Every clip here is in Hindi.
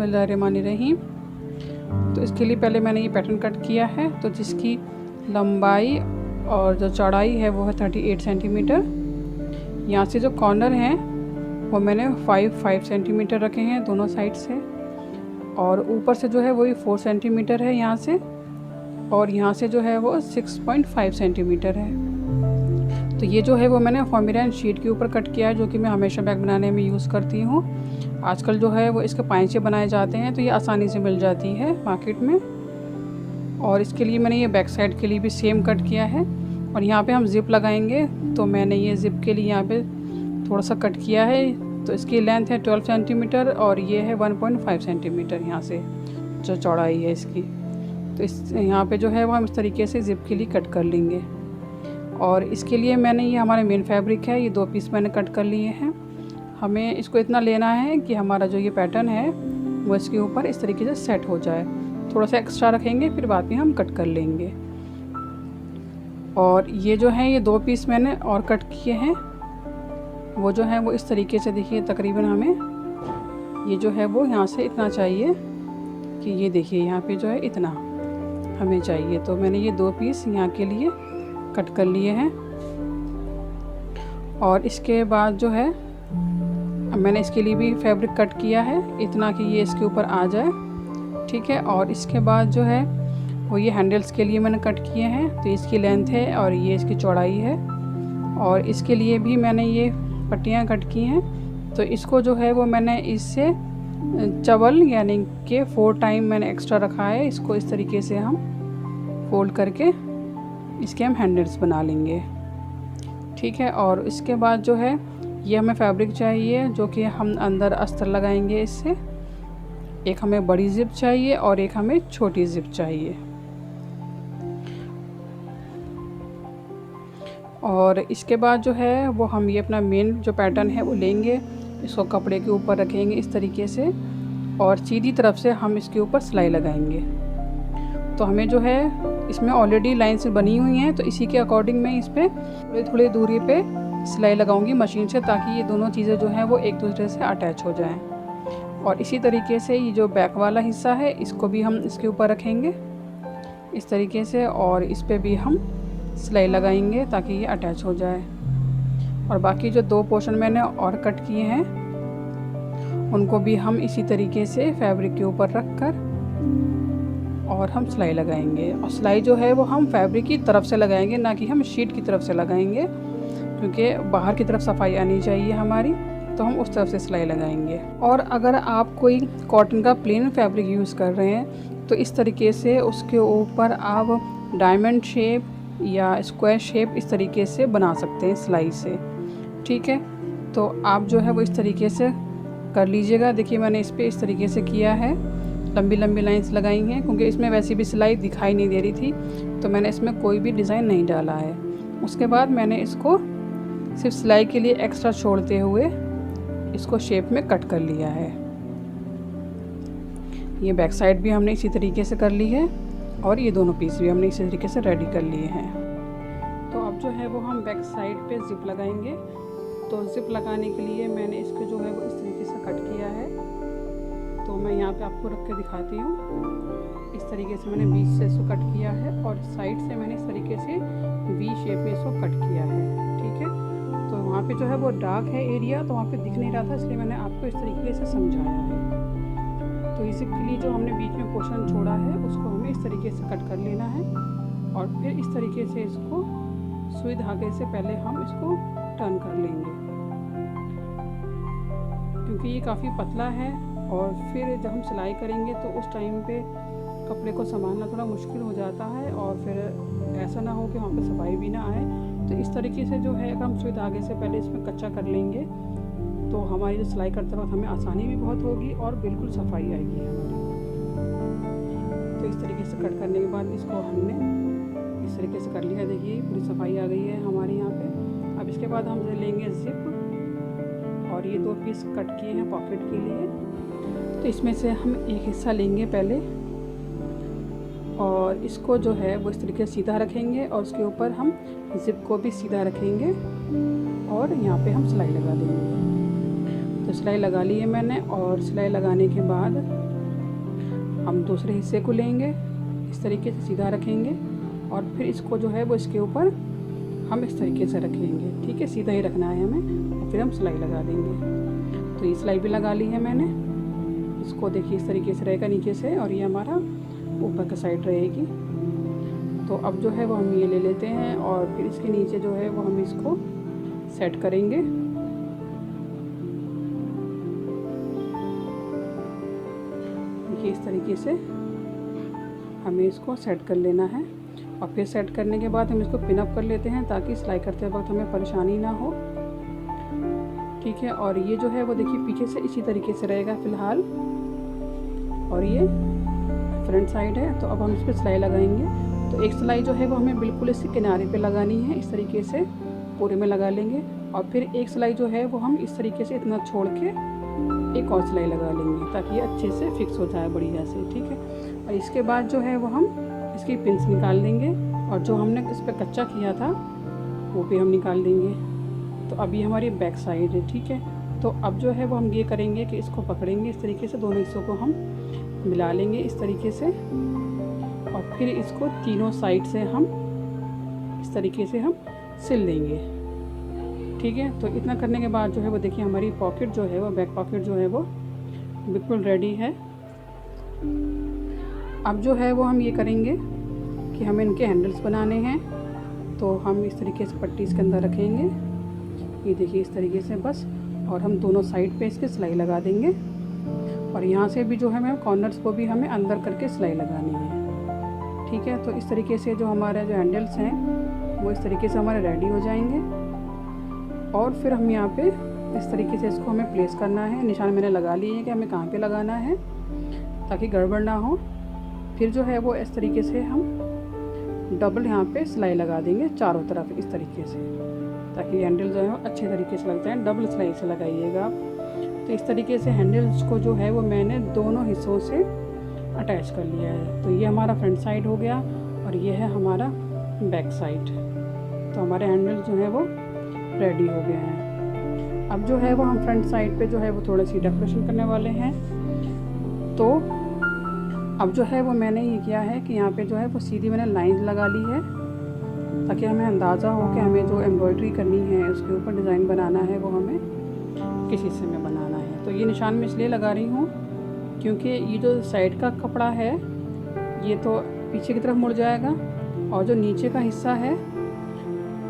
बिस्मिल्लाहिर्रहमानिर्रहीम। तो इसके लिए पहले मैंने ये पैटर्न कट किया है, तो जिसकी लंबाई और जो चौड़ाई है वो है 38 सेंटीमीटर। यहाँ से जो कॉर्नर हैं वो मैंने 5 सेंटीमीटर रखे हैं दोनों साइड से, और ऊपर से जो है वही 4 सेंटीमीटर है यहाँ से, और यहाँ से जो है वो 6.5 सेंटीमीटर है। तो ये जो है वो मैंने फॉर्मिरान शीट के ऊपर कट किया है, जो कि मैं हमेशा बैग बनाने में यूज़ करती हूँ। आजकल जो है वो इसके पाइचे बनाए जाते हैं, तो ये आसानी से मिल जाती है मार्केट में। और इसके लिए मैंने ये बैक साइड के लिए भी सेम कट किया है, और यहाँ पे हम ज़िप लगाएंगे, तो मैंने ये ज़िप के लिए यहाँ पे थोड़ा सा कट किया है। तो इसकी लेंथ है 12 सेंटीमीटर और ये है 1.5 सेंटीमीटर यहाँ से जो चौड़ाई है इसकी। तो इस यहाँ पे जो है वो हम इस तरीके से ज़िप के लिए कट कर लेंगे। और इसके लिए मैंने ये हमारे मेन फैब्रिक है, ये 2 पीस मैंने कट कर लिए हैं। हमें इसको इतना लेना है कि हमारा जो ये पैटर्न है वो इसके ऊपर इस तरीके से सेट हो जाए। थोड़ा सा एक्स्ट्रा रखेंगे, फिर बाद में हम कट कर लेंगे। और ये जो है ये 2 पीस मैंने और कट किए हैं, वो जो है वो इस तरीके से देखिए, तकरीबन हमें ये जो है वो यहाँ से इतना चाहिए कि ये देखिए यहाँ पे जो है इतना हमें चाहिए। तो मैंने ये 2 पीस यहाँ के लिए कट कर लिए हैं। और इसके बाद जो है मैंने इसके लिए भी फैब्रिक कट किया है इतना कि ये इसके ऊपर आ जाए, ठीक है। और इसके बाद जो है वो ये हैंडल्स के लिए मैंने कट किए हैं, तो इसकी लेंथ है और ये इसकी चौड़ाई है। और इसके लिए भी मैंने ये पट्टियाँ कट की हैं, तो इसको जो है वो मैंने इससे चवल यानी कि 4 टाइम मैंने एक्स्ट्रा रखा है। इसको इस तरीके से हम फोल्ड करके इसके हम हैंडल्स बना लेंगे, ठीक है। और इसके बाद जो है ये हमें फैब्रिक चाहिए जो कि हम अंदर अस्तर लगाएंगे इससे। एक हमें बड़ी ज़िप चाहिए और एक हमें छोटी ज़िप चाहिए। और इसके बाद जो है वो हम ये अपना मेन जो पैटर्न है वो लेंगे, इसको कपड़े के ऊपर रखेंगे इस तरीके से, और सीधी तरफ से हम इसके ऊपर सिलाई लगाएंगे। तो हमें जो है इसमें ऑलरेडी लाइंस बनी हुई हैं, तो इसी के अकॉर्डिंग मैं इस पर थोड़ी थोड़ी दूरी पे सिलाई लगाऊंगी मशीन से, ताकि ये दोनों चीज़ें जो हैं वो एक दूसरे से अटैच हो जाएं। और इसी तरीके से ये जो बैक वाला हिस्सा है इसको भी हम इसके ऊपर रखेंगे इस तरीके से, और इस पे भी हम सिलाई लगाएंगे ताकि ये अटैच हो जाए। और बाकी जो 2 पोर्शन मैंने और कट किए हैं उनको भी हम इसी तरीके से फैब्रिक के ऊपर रख कर और हम सिलाई लगाएंगे। और सिलाई जो है वो हम फैब्रिक की तरफ से लगाएंगे, ना कि हम शीट की तरफ से लगाएंगे, क्योंकि बाहर की तरफ सफाई आनी चाहिए हमारी, तो हम उस तरफ से सिलाई लगाएंगे। और अगर आप कोई कॉटन का प्लेन फैब्रिक यूज़ कर रहे हैं तो इस तरीके से उसके ऊपर आप डायमंड शेप या स्क्वायर शेप इस तरीके से बना सकते हैं सिलाई से, ठीक है। तो आप जो है वो इस तरीके से कर लीजिएगा। देखिए मैंने इस पर इस तरीके से किया है, लंबी लंबी लाइंस लगाई हैं, क्योंकि इसमें वैसी भी सिलाई दिखाई नहीं दे रही थी, तो मैंने इसमें कोई भी डिज़ाइन नहीं डाला है। उसके बाद मैंने इसको सिर्फ सिलाई के लिए एक्स्ट्रा छोड़ते हुए इसको शेप में कट कर लिया है। ये बैक साइड भी हमने इसी तरीके से कर ली है, और ये दोनों पीस भी हमने इसी तरीके से रेडी कर लिए हैं। तो अब जो है वो हम बैक साइड पे ज़िप लगाएंगे। तो ज़िप लगाने के लिए मैंने इसको जो है वो इस तरीके से कट किया है, तो मैं यहाँ पे आपको रख के दिखाती हूँ। इस तरीके से मैंने बीच से इसको कट किया है, और साइड से मैंने इस तरीके से वी शेप में इसको कट किया है, ठीक है। तो वहाँ पे जो है वो डार्क है एरिया, तो वहाँ पे दिख नहीं रहा था, इसलिए मैंने आपको इस तरीके से समझाया है। तो इसी के लिए जो हमने बीच में पोर्शन छोड़ा है उसको हमें इस तरीके से कट कर लेना है, और फिर इस तरीके से इसको सुई धागे से पहले हम इसको टर्न कर लेंगे, क्योंकि ये काफ़ी पतला है। और फिर जब हम सिलाई करेंगे तो उस टाइम पे कपड़े को संभालना थोड़ा मुश्किल हो जाता है, और फिर ऐसा ना हो कि वहाँ पे सफाई भी ना आए। तो इस तरीके से जो है अगर हम सुई धागे से पहले इसमें कच्चा कर लेंगे तो हमारी जो सिलाई करते वक्त हमें आसानी भी बहुत होगी और बिल्कुल सफाई आएगी हमारी। तो इस तरीके से कट करने के बाद इसको हमने इस तरीके से कर लिया। देखिए पूरी सफाई आ गई है हमारे यहाँ पे। अब इसके बाद हम लेंगे ज़िप, और ये 2 पीस कट किए हैं पॉकेट के लिए। तो इसमें से हम एक हिस्सा लेंगे पहले, और इसको जो है वो इस तरीके से सीधा रखेंगे, और उसके ऊपर हम ज़िप को भी सीधा रखेंगे, और यहाँ पे हम सिलाई लगा देंगे। तो सिलाई लगा ली है मैंने, और सिलाई लगाने के बाद हम दूसरे हिस्से को लेंगे, इस तरीके से सीधा रखेंगे और फिर इसको जो है वो इसके ऊपर हम इस तरीके से रखेंगे। ठीक है, सीधा ही रखना है हमें और फिर हम सिलाई लगा देंगे। तो ये सिलाई भी लगा ली है मैंने। इसको देखिए इस तरीके से रहेगा नीचे से और ये हमारा ऊपर का साइड रहेगी। तो अब जो है वो हम ये ले लेते हैं और फिर इसके नीचे जो है वो हम इसको सेट करेंगे। देखिए इस तरीके से हमें इसको सेट कर लेना है और फिर सेट करने के बाद हम इसको पिन अप कर लेते हैं ताकि सिलाई करते वक्त हमें परेशानी ना हो। ठीक है, और ये जो है वो देखिए पीछे से इसी तरीके से रहेगा फ़िलहाल और ये फ्रंट साइड है। तो अब हम इस पर सिलाई लगाएंगे। तो एक सिलाई जो है वो हमें बिल्कुल इसके किनारे पे लगानी है, इस तरीके से पूरे में लगा लेंगे और फिर एक सिलाई जो है वो हम इस तरीके से इतना छोड़ के एक और सिलाई लगा लेंगे ताकि ये अच्छे से फिक्स हो जाए बढ़िया से। ठीक है, और इसके बाद जो है वो हम इसकी पिंस निकाल देंगे और जो हमने इस पर कच्चा किया था वो भी हम निकाल देंगे। तो अभी हमारी बैक साइड है। ठीक है, तो अब जो है वो हम ये करेंगे कि इसको पकड़ेंगे इस तरीके से, दोनों हिस्सों को हम मिला लेंगे इस तरीके से और फिर इसको तीनों साइड से हम इस तरीके से हम सिल देंगे। ठीक है, तो इतना करने के बाद जो है वो देखिए हमारी पॉकेट जो है वो बैक पॉकेट जो है वो बिल्कुल रेडी है। अब जो है वो हम ये करेंगे कि हमें इनके हैंडल्स बनाने हैं। तो हम इस तरीके से पट्टी इसके अंदर रखेंगे, ये देखिए इस तरीके से बस, और हम दोनों साइड पे इसके सिलाई लगा देंगे और यहाँ से भी जो है हमें कॉर्नर्स को भी हमें अंदर करके सिलाई लगानी है। ठीक है, तो इस तरीके से जो हमारे जो हैंडल्स हैं वो इस तरीके से हमारे रेडी हो जाएंगे और फिर हम यहाँ पे इस तरीके से इसको हमें प्लेस करना है। निशान मैंने लगा लिए हैं कि हमें कहाँ पे लगाना है ताकि गड़बड़ ना हो। फिर जो है वो इस तरीके से हम डबल यहाँ पे सिलाई लगा देंगे चारों तरफ इस तरीके से ताकि हैंडल जो है अच्छे तरीके से लग जाए। डबल सिलाई से लगाइएगा आप। तो इस तरीके से हैंडल्स को जो है वो मैंने दोनों हिस्सों से अटैच कर लिया है। तो ये हमारा फ्रंट साइड हो गया और ये है हमारा बैक साइड। तो हमारे हैंडल जो है वो रेडी हो गए हैं। अब जो है वो हम फ्रंट साइड पे जो है वो थोड़ी सी डेकोरेशन करने वाले हैं। तो अब जो है वो मैंने ये किया है कि यहाँ पे जो है वो सीधी मैंने लाइन लगा ली है ताकि हमें अंदाज़ा हो कि हमें जो एम्ब्रॉयडरी करनी है उसके ऊपर डिज़ाइन बनाना है वो हमें किस हिस्से में बनाना है। तो ये निशान मैं इसलिए लगा रही हूँ क्योंकि ये जो साइड का कपड़ा है ये तो पीछे की तरफ मुड़ जाएगा और जो नीचे का हिस्सा है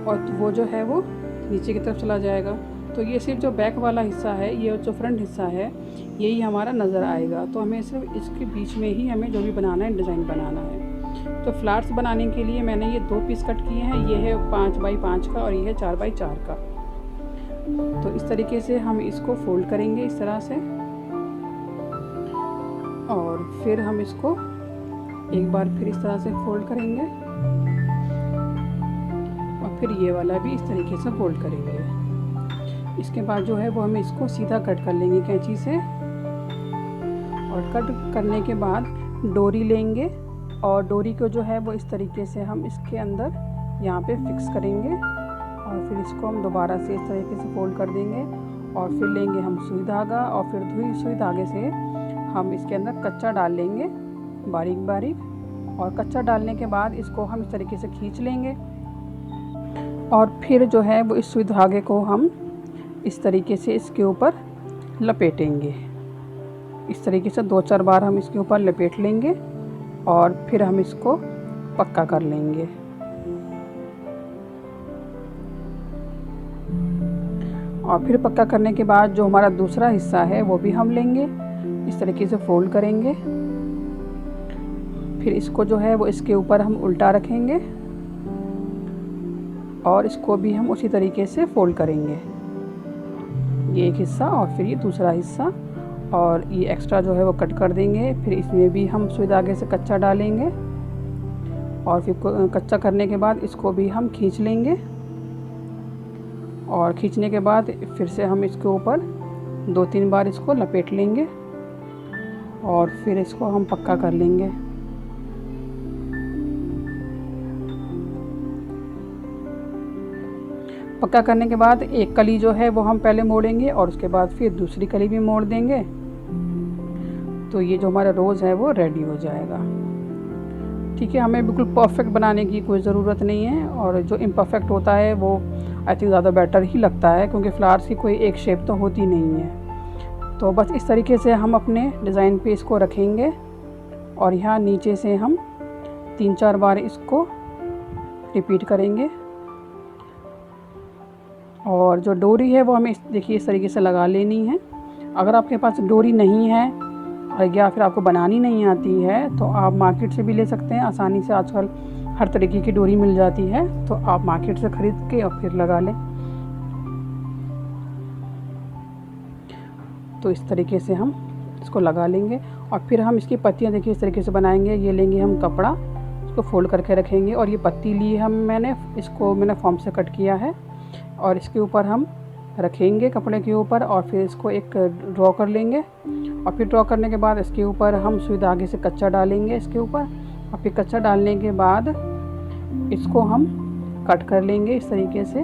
और वो जो है वो नीचे की तरफ चला जाएगा। तो ये सिर्फ जो बैक वाला हिस्सा है, ये जो फ्रंट हिस्सा है, यही हमारा नज़र आएगा। तो हमें सिर्फ इसके बीच में ही हमें जो भी बनाना है डिज़ाइन बनाना है। तो फ्लावर्स बनाने के लिए मैंने ये 2 पीस कट किए हैं। ये है 5 बाई 5 का और ये है 4 बाई 4 का। तो इस तरीके से हम इसको फोल्ड करेंगे इस तरह से और फिर हम इसको एक बार फिर इस तरह से फोल्ड करेंगे और फिर ये वाला भी इस तरीके से फोल्ड करेंगे। इसके बाद जो है वो हमें इसको सीधा कट कर लेंगे कैंची से और कट करने के बाद डोरी लेंगे और डोरी को जो है वो इस तरीके से हम इसके अंदर यहाँ पे फिक्स करेंगे और फिर इसको हम दोबारा से इस तरीके से फोल्ड कर देंगे और फिर लेंगे हम सुई धागा और फिर सुई धागे से हम इसके अंदर कच्चा डाल लेंगे बारीक बारीक और कच्चा डालने के बाद इसको हम इस तरीके से खींच लेंगे और फिर जो है वो इस सुई धागे को हम इस तरीके से इसके ऊपर लपेटेंगे। इस तरीके से 2-4 बार हम इसके ऊपर लपेट लेंगे और फिर हम इसको पक्का कर लेंगे। और फिर पक्का करने के बाद जो हमारा दूसरा हिस्सा है वो भी हम लेंगे, इस तरीके से फोल्ड करेंगे। फिर इसको जो है वो इसके ऊपर हम उल्टा रखेंगे और इसको भी हम उसी तरीके से फोल्ड करेंगे, ये एक हिस्सा और फिर ये दूसरा हिस्सा, और ये एक्स्ट्रा जो है वो कट कर देंगे। फिर इसमें भी हम सुई धागे से कच्चा डालेंगे और फिर कच्चा करने के बाद इसको भी हम खींच लेंगे और खींचने के बाद फिर से हम इसके ऊपर 2-3 बार इसको लपेट लेंगे और फिर इसको हम पक्का कर लेंगे। पक्का करने के बाद एक कली जो है वो हम पहले मोड़ेंगे और उसके बाद फिर दूसरी कली भी मोड़ देंगे। तो ये जो हमारा रोज़ है वो रेडी हो जाएगा। ठीक है, हमें बिल्कुल परफेक्ट बनाने की कोई ज़रूरत नहीं है, और जो इम्परफेक्ट होता है वो आई थिंक ज़्यादा बेटर ही लगता है, क्योंकि फ्लावर्स की कोई एक शेप तो होती नहीं है। तो बस इस तरीके से हम अपने डिज़ाइन पे इसको रखेंगे, और यहाँ नीचे से हम 3-4 बार इसको रिपीट करेंगे। और जो डोरी है वो हमें देखिए इस तरीके से लगा लेनी है। अगर आपके पास डोरी नहीं है या फिर आपको बनानी नहीं आती है तो आप मार्केट से भी ले सकते हैं आसानी से। आजकल हर तरीके की डोरी मिल जाती है, तो आप मार्केट से ख़रीद के और फिर लगा लें। तो इस तरीके से हम इसको लगा लेंगे, और फिर हम इसकी पत्तियां देखिए इस तरीके से बनाएंगे। ये लेंगे हम कपड़ा, इसको फोल्ड करके रखेंगे, और ये पत्ती ली मैंने फॉर्म से कट किया है, और इसके ऊपर हम रखेंगे कपड़े के ऊपर, और फिर इसको एक ड्रॉ कर लेंगे। और फिर ड्रॉ करने के बाद इसके ऊपर हम सुई धागे से कच्चा डालेंगे इसके ऊपर, और फिर कच्चा डालने के बाद इसको हम कट कर लेंगे इस तरीके से,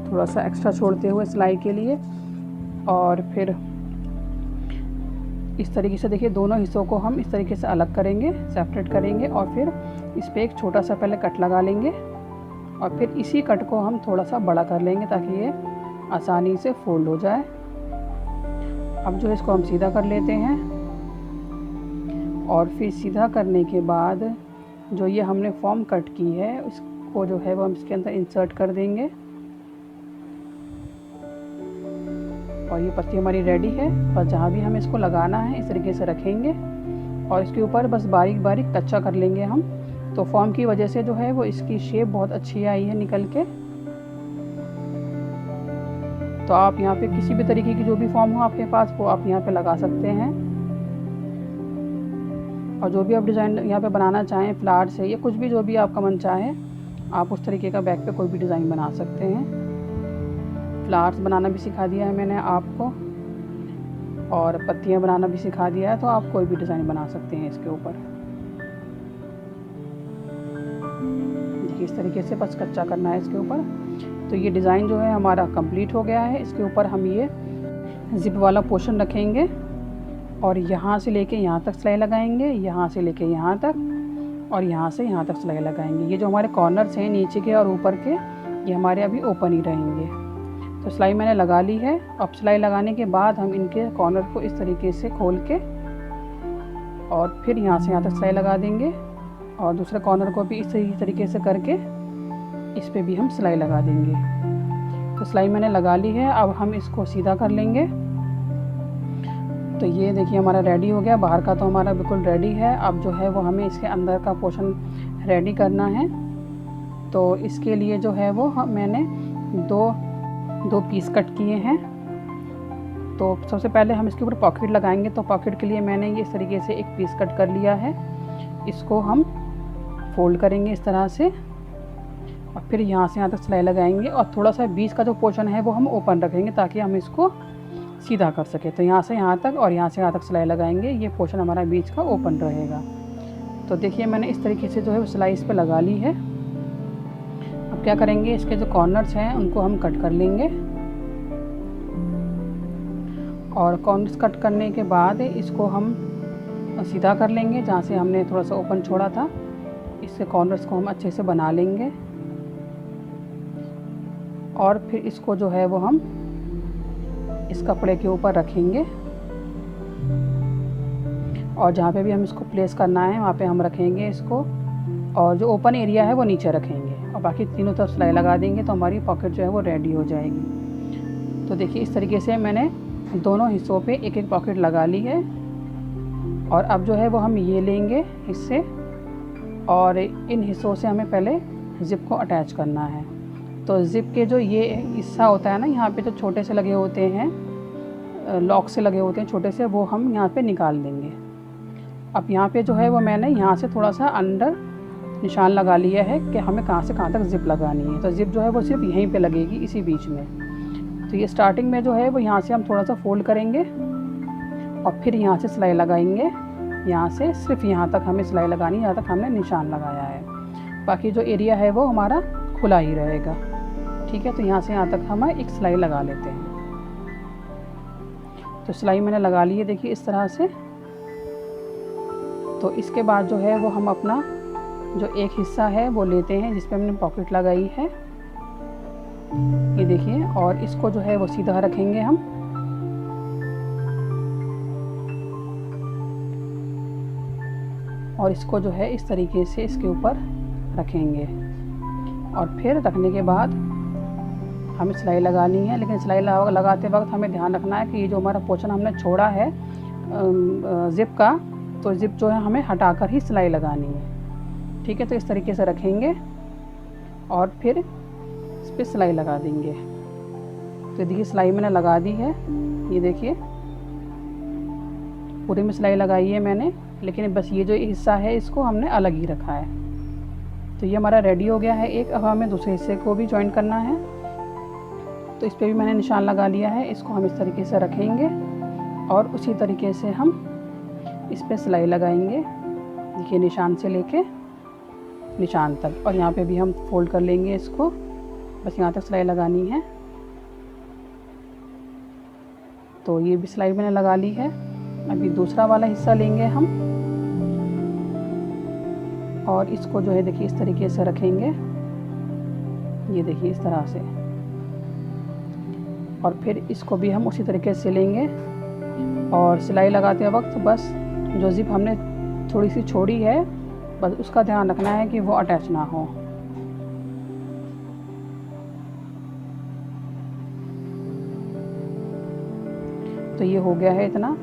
थोड़ा सा एक्स्ट्रा छोड़ते हुए सिलाई के लिए। और फिर इस तरीके से देखिए दोनों हिस्सों को हम इस तरीके से अलग करेंगे, सेपरेट करेंगे, और फिर इस पर एक छोटा सा पहले कट लगा लेंगे, और फिर इसी कट को हम थोड़ा सा बड़ा कर लेंगे ताकि ये आसानी से फोल्ड हो जाए। अब जो है इसको हम सीधा कर लेते हैं, और फिर सीधा करने के बाद जो ये हमने फॉर्म कट की है उसको जो है वो हम इसके अंदर इंसर्ट कर देंगे। और ये पत्ती हमारी रेडी है। बस जहाँ भी हमें इसको लगाना है इस तरीके से रखेंगे, और इसके ऊपर बस बारीक बारीक कच्चा कर लेंगे हम। तो फॉर्म की वजह से जो है वो इसकी शेप बहुत अच्छी आई है निकल के। तो आप यहाँ पे किसी भी तरीके की जो भी फॉर्म हो आपके पास वो आप यहाँ पे लगा सकते हैं, और जो भी आप डिज़ाइन यहाँ पे बनाना चाहें फ्लावर से या कुछ भी जो भी आपका मन चाहे आप उस तरीके का बैग पे कोई भी डिज़ाइन बना सकते हैं। फ्लावर्स बनाना भी सिखा दिया है मैंने आपको, और पत्तियाँ बनाना भी सिखा दिया है, तो आप कोई भी डिज़ाइन बना सकते हैं इसके ऊपर। देखिए इस तरीके से बस कच्चा करना है इसके ऊपर। तो ये डिज़ाइन जो है हमारा कंप्लीट हो गया है। इसके ऊपर हम ये जिप वाला पोर्शन रखेंगे, और यहाँ से लेके यहाँ तक सिलाई लगाएंगे, यहाँ से लेके यहाँ तक, और यहाँ से यहाँ तक सिलाई लगाएंगे। ये जो हमारे कॉर्नर्स हैं नीचे के और ऊपर के, ये हमारे अभी ओपन ही रहेंगे। तो सिलाई मैंने लगा ली है। अब सिलाई लगाने के बाद हम इनके कॉर्नर को इस तरीके से खोल के और फिर यहाँ से यहाँ तक सिलाई लगा देंगे, और दूसरे कॉर्नर को भी इसी तरीके से करके इस पे भी हम सिलाई लगा देंगे। तो सिलाई मैंने लगा ली है। अब हम इसको सीधा कर लेंगे। तो ये देखिए हमारा रेडी हो गया। बाहर का तो हमारा बिल्कुल रेडी है। अब जो है वो हमें इसके अंदर का पोर्शन रेडी करना है। तो इसके लिए जो है वो मैंने दो पीस कट किए हैं। तो सबसे पहले हम इसके ऊपर पॉकेट लगाएंगे। तो पॉकेट के लिए मैंने ये इस तरीके से एक पीस कट कर लिया है। इसको हम फोल्ड करेंगे इस तरह से, और फिर यहाँ से यहाँ तक सिलाई लगाएंगे, और थोड़ा सा बीच का जो पोर्शन है वो हम ओपन रखेंगे ताकि हम इसको सीधा कर सकें। तो यहाँ से यहाँ तक और यहाँ से यहाँ तक सिलाई लगाएंगे, ये पोर्शन हमारा बीच का ओपन रहेगा। तो देखिए मैंने इस तरीके से जो है वो सिलाई इस पर लगा ली है। अब क्या करेंगे, इसके जो कॉर्नर्स हैं उनको हम कट कर लेंगे, और कॉर्नर्स कट करने के बाद इसको हम सीधा कर लेंगे। जहाँ से हमने थोड़ा सा ओपन छोड़ा था, इसके कॉर्नर्स को हम अच्छे से बना लेंगे, और फिर इसको जो है वो हम इस कपड़े के ऊपर रखेंगे, और जहाँ पे भी हम इसको प्लेस करना है वहाँ पे हम रखेंगे इसको, और जो ओपन एरिया है वो नीचे रखेंगे, और बाकी तीनों तरफ सिलाई लगा देंगे। तो हमारी पॉकेट जो है वो रेडी हो जाएगी। तो देखिए इस तरीके से मैंने दोनों हिस्सों पे एक एक पॉकेट लगा ली है। और अब जो है वो हम ये लेंगे हिस्से, और इन हिस्सों से हमें पहले ज़िप को अटैच करना है। तो ज़िप के जो ये हिस्सा होता है ना, यहाँ पे जो छोटे से लगे होते हैं, लॉक से लगे होते हैं छोटे से, वो हम यहाँ पे निकाल देंगे। अब यहाँ पे जो है वो मैंने यहाँ से थोड़ा सा अंदर निशान लगा लिया है कि हमें कहाँ से कहाँ तक ज़िप लगानी है। तो ज़िप जो है वो सिर्फ यहीं पे लगेगी, इसी बीच में। तो ये स्टार्टिंग में जो है वो यहाँ से हम थोड़ा सा फोल्ड करेंगे, और फिर यहाँ से सिलाई लगाएंगे। यहाँ से सिर्फ यहाँ तक हमें सिलाई लगानी है, यहाँ तक हमने निशान लगाया है। बाकी जो एरिया है वो हमारा खुला ही रहेगा। ठीक है, तो यहाँ से यहाँ तक हम एक सिलाई लगा लेते हैं। तो सिलाई मैंने लगा ली है, देखिए इस तरह से। तो इसके बाद जो है वो हम अपना जो एक हिस्सा है वो लेते हैं जिस पे हमने पॉकेट लगाई है, ये देखिए, और इसको जो है वो सीधा रखेंगे हम। और इसको जो है इस तरीके से इसके ऊपर रखेंगे और फिर रखने के बाद हमें सिलाई लगानी है। लेकिन सिलाई लगाते वक्त हमें ध्यान रखना है कि ये जो हमारा पोर्शन हमने छोड़ा है ज़िप का, तो ज़िप जो है हमें हटाकर ही सिलाई लगानी है। ठीक है, तो इस तरीके से रखेंगे और फिर इस पर सिलाई लगा देंगे। तो देखिए सिलाई मैंने लगा दी है, ये देखिए पूरी में सिलाई लगाई है मैंने, लेकिन बस ये जो हिस्सा है इसको हमने अलग ही रखा है। तो ये हमारा रेडी हो गया है एक। अब हमें दूसरे हिस्से को भी जॉइन करना है, तो इस पर भी मैंने निशान लगा लिया है। इसको हम इस तरीके से रखेंगे और उसी तरीके से हम इस पर सिलाई लगाएंगे। देखिए निशान से लेके निशान तक, और यहाँ पे भी हम फोल्ड कर लेंगे इसको, बस यहाँ तक सिलाई लगानी है। तो ये भी सिलाई मैंने लगा ली है। अभी दूसरा वाला हिस्सा लेंगे हम और इसको जो है देखिए इस तरीके से रखेंगे, ये देखिए इस तरह से, और फिर इसको भी हम उसी तरीके से सिलेंगे। और सिलाई लगाते वक्त बस जो ज़िप हमने थोड़ी सी छोड़ी है बस उसका ध्यान रखना है कि वो अटैच ना हो। तो ये हो गया है इतना।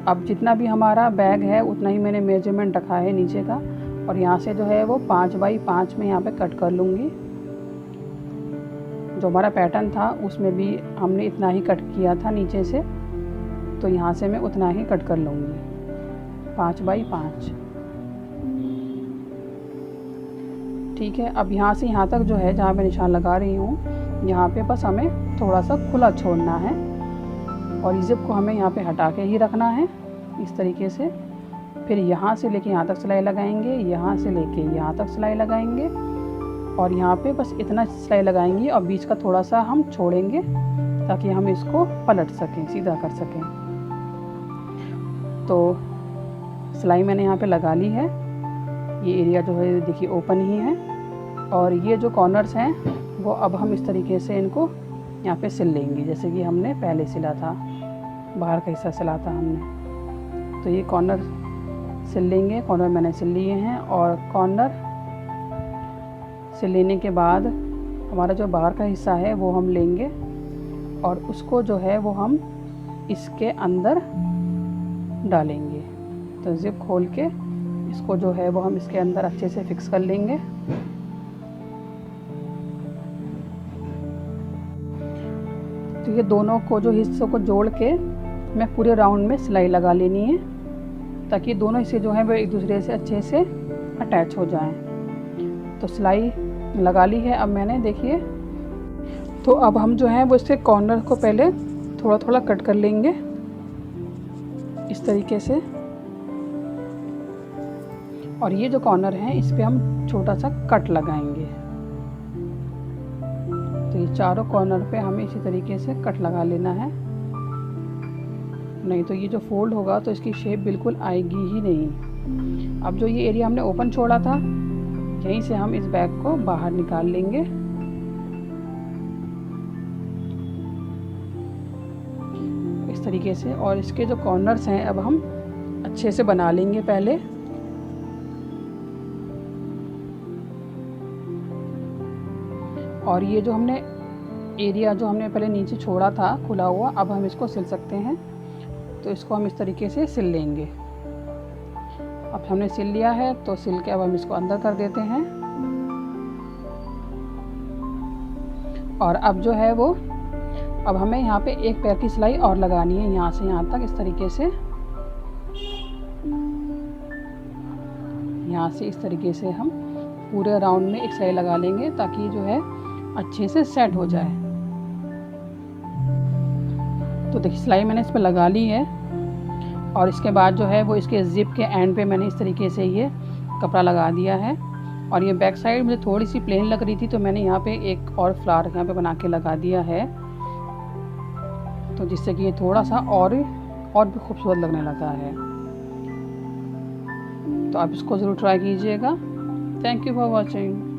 अब जितना भी हमारा बैग है उतना ही मैंने मेजरमेंट रखा है नीचे का, और यहाँ से जो है वो 5 बाई 5 में यहाँ पे कट कर लूँगी। जो हमारा पैटर्न था उसमें भी हमने इतना ही कट किया था नीचे से, तो यहाँ से मैं उतना ही कट कर लूँगी 5 बाई 5। ठीक है, अब यहाँ से यहाँ तक जो है जहाँ मैं निशान लगा रही हूँ, यहाँ पे बस हमें थोड़ा सा खुला छोड़ना है और ज़िप को हमें यहाँ पे हटा के ही रखना है इस तरीके से। फिर यहाँ से लेके यहाँ तक सिलाई लगाएंगे, यहाँ से लेके यहाँ तक सिलाई लगाएंगे, और यहाँ पे बस इतना सिलाई लगाएंगे और बीच का थोड़ा सा हम छोड़ेंगे ताकि हम इसको पलट सकें, सीधा कर सकें। तो सिलाई मैंने यहाँ पे लगा ली है। ये एरिया जो है देखिए ओपन ही है, और ये जो कॉर्नर्स हैं वो अब हम इस तरीके से इनको यहाँ पे सिल लेंगे जैसे कि हमने पहले सिला था, बाहर का हिस्सा सिला था हमने। तो ये कॉर्नर सिल लेंगे, कॉर्नर मैंने सिल लिए हैं। और कॉर्नर सिल लेने के बाद हमारा जो बाहर का हिस्सा है वो हम लेंगे और उसको जो है वो हम इसके अंदर डालेंगे। तो ज़िप खोल के इसको जो है वो हम इसके अंदर अच्छे से फिक्स कर लेंगे। तो ये दोनों को जो हिस्सों को जोड़ के मैं पूरे राउंड में सिलाई लगा लेनी है ताकि दोनों हिस्से जो हैं वो एक दूसरे से अच्छे से अटैच हो जाएं। तो सिलाई लगा ली है अब मैंने, देखिए। तो अब हम जो है वो इसके कॉर्नर को पहले थोड़ा थोड़ा कट कर लेंगे इस तरीके से, और ये जो कॉर्नर है इस पे हम छोटा सा कट लगाएंगे। तो ये चारों कॉर्नर पे हमें इसी तरीके से कट लगा लेना है, नहीं तो ये जो फोल्ड होगा तो इसकी शेप बिल्कुल आएगी ही नहीं। अब जो ये एरिया हमने ओपन छोड़ा था यहीं से हम इस बैग को बाहर निकाल लेंगे। इस तरीके से, और इसके जो कॉर्नर्स हैं अब हम अच्छे से बना लेंगे पहले। और ये जो हमने एरिया जो हमने पहले नीचे छोड़ा था खुला हुआ, अब हम इसको सिल सकते हैं। तो इसको हम इस तरीके से सिल लेंगे। अब हमने सिल लिया है तो सिल के अब हम इसको अंदर कर देते हैं। और अब जो है वो अब हमें यहाँ पे एक पैर की सिलाई और लगानी है, यहाँ से यहाँ तक इस तरीके से, यहाँ से इस तरीके से हम पूरे राउंड में एक सिलाई लगा लेंगे ताकि जो है अच्छे से सेट हो जाए। तो देखिए सिलाई मैंने इस पर लगा ली है, और इसके बाद जो है वो इसके ज़िप के एंड पे मैंने इस तरीके से ये कपड़ा लगा दिया है। और ये बैक साइड मुझे थोड़ी सी प्लेन लग रही थी तो मैंने यहाँ पे एक और फ्लावर यहाँ पे बना के लगा दिया है, तो जिससे कि ये थोड़ा सा और भी खूबसूरत लगने लगा है। तो आप इसको ज़रूर ट्राई कीजिएगा। Thank you for watching.